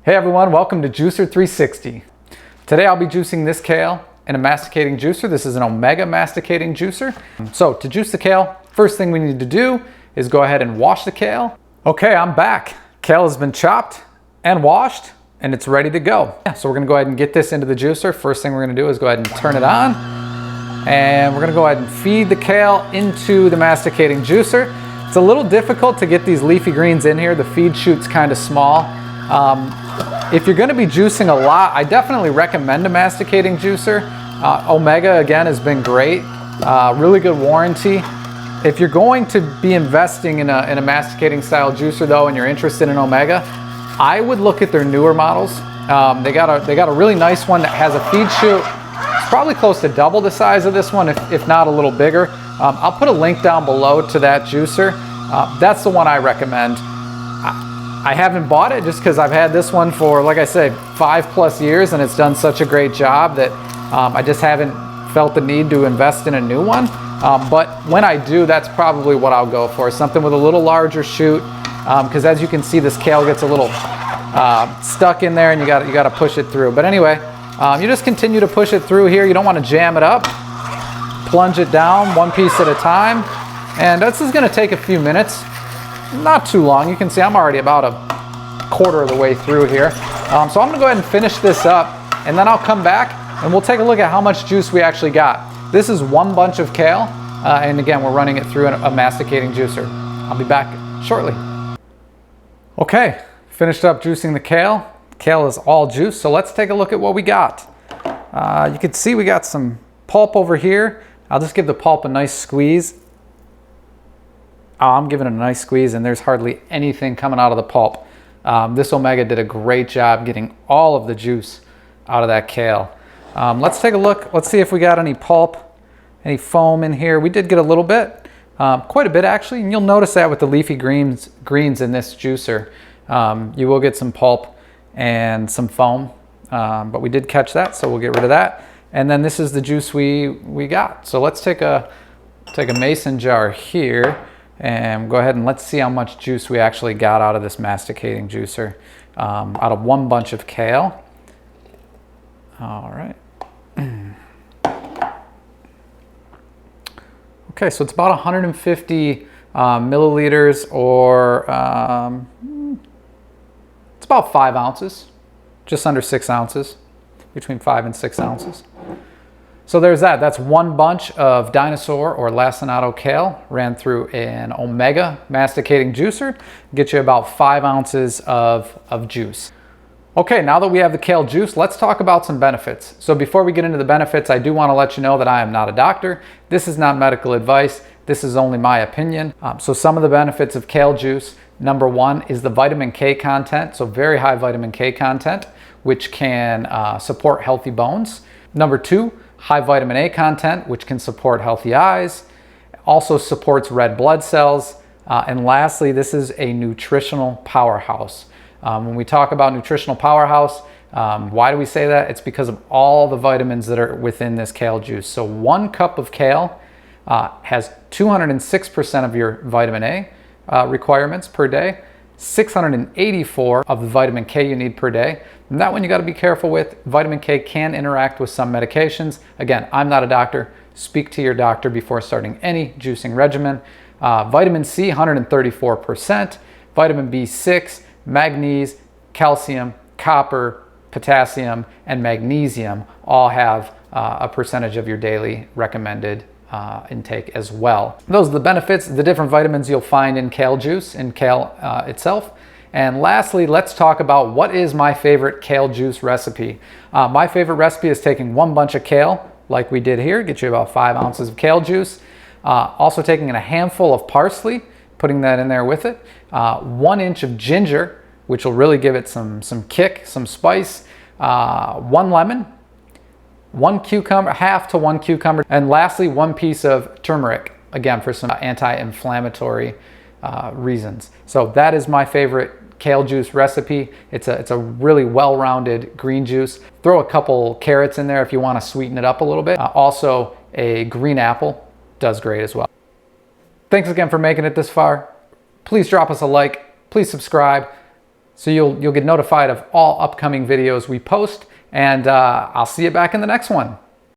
Hey everyone, welcome to Juicer 360. Today I'll be juicing this kale in a masticating juicer. This is an Omega Masticating Juicer. So to juice the kale, first thing we need to do is go ahead and wash the kale. Okay, I'm back. Kale has been chopped and washed and it's ready to go. So we're gonna go ahead and get this into the juicer. First thing we're gonna do is go ahead and turn it on. And we're gonna go ahead and feed the kale into the masticating juicer. It's a little difficult to get these leafy greens in here. The feed chute's kind of small. If you're gonna be juicing a lot, I definitely recommend a masticating juicer. Omega, again, has been great. Really good warranty. If you're going to be investing in a masticating style juicer though, and you're interested in Omega, I would look at their newer models. They got a really nice one that has a feed chute. It's probably close to double the size of this one, if not a little bigger. I'll put a link down below to that juicer. That's the one I recommend. I haven't bought it just because I've had this one for, like I said, 5+ years, and it's done such a great job that I just haven't felt the need to invest in a new one. But when I do, that's probably what I'll go for. Something with a little larger chute, because as you can see, this kale gets a little stuck in there and you got to push it through. But anyway, you just continue to push it through here. You don't want to jam it up. Plunge it down one piece at a time. And this is going to take a few minutes. Not too long. You can see I'm already about a quarter of the way through here. So I'm gonna go ahead and finish this up, and then I'll come back and we'll take a look at how much juice we actually got. This is one bunch of kale, and again, we're running it through a masticating juicer. I'll be back shortly. Okay, finished up juicing the kale. Kale is all juice, so let's take a look at what we got. You can see we got some pulp over here. I'll just give the pulp a nice squeeze. I'm giving it a nice squeeze and there's hardly anything coming out of the pulp. This Omega did a great job getting all of the juice out of that kale. Let's take a look. Let's see if we got any pulp, any foam in here. We did get a little bit, quite a bit actually, and you'll notice that with the leafy greens in this juicer. You will get some pulp and some foam, but we did catch that, so we'll get rid of that. And then this is the juice we got. So let's take a mason jar here. And go ahead and let's see how much juice we actually got out of this masticating juicer, out of one bunch of kale. All right. Okay, so it's about 150 milliliters, or it's about 5 ounces, just under 6 ounces, between 5 and 6 ounces. So there's that. That's one bunch of dinosaur or lacinato kale ran through an Omega masticating juicer. Get you about 5 ounces of juice. Okay, now that we have the kale juice, let's talk about some benefits. So before we get into the benefits, I do want to let you know that I am not a doctor. This is not medical advice. This is only my opinion. So some of the benefits of kale juice, number one is the vitamin K content. So very high vitamin K content, which can support healthy bones. Number two, high vitamin A content, which can support healthy eyes, also supports red blood cells. And lastly, this is a nutritional powerhouse. When we talk about nutritional powerhouse, why do we say that? It's because of all the vitamins that are within this kale juice. So 1 cup of kale has 206% of your vitamin A requirements per day, 684 of the vitamin K you need per day. And that one you got to be careful with. Vitamin K can interact with some medications. Again, I'm not a doctor. Speak to your doctor before starting any juicing regimen. Vitamin C, 134%. Vitamin B6, manganese, calcium, copper, potassium, and magnesium all have a percentage of your daily recommended intake as well. Those are the benefits, the different vitamins you'll find in kale juice, in kale itself. And lastly, let's talk about what is my favorite kale juice recipe. My favorite recipe is taking one bunch of kale, like we did here, get you about 5 ounces of kale juice. Also taking a handful of parsley, putting that in there with it. 1 inch of ginger, which will really give it some kick, some spice. 1 lemon, 1 cucumber, half to 1 cucumber. And lastly, 1 piece of turmeric, again, for some anti-inflammatory reasons. So that is my favorite kale juice recipe. It's a really well-rounded green juice. Throw a couple carrots in there if you want to sweeten it up a little bit. Also, a green apple does great as well. Thanks again for making it this far. Please drop us a like. Please subscribe. So you'll get notified of all upcoming videos we post, and I'll see you back in the next one.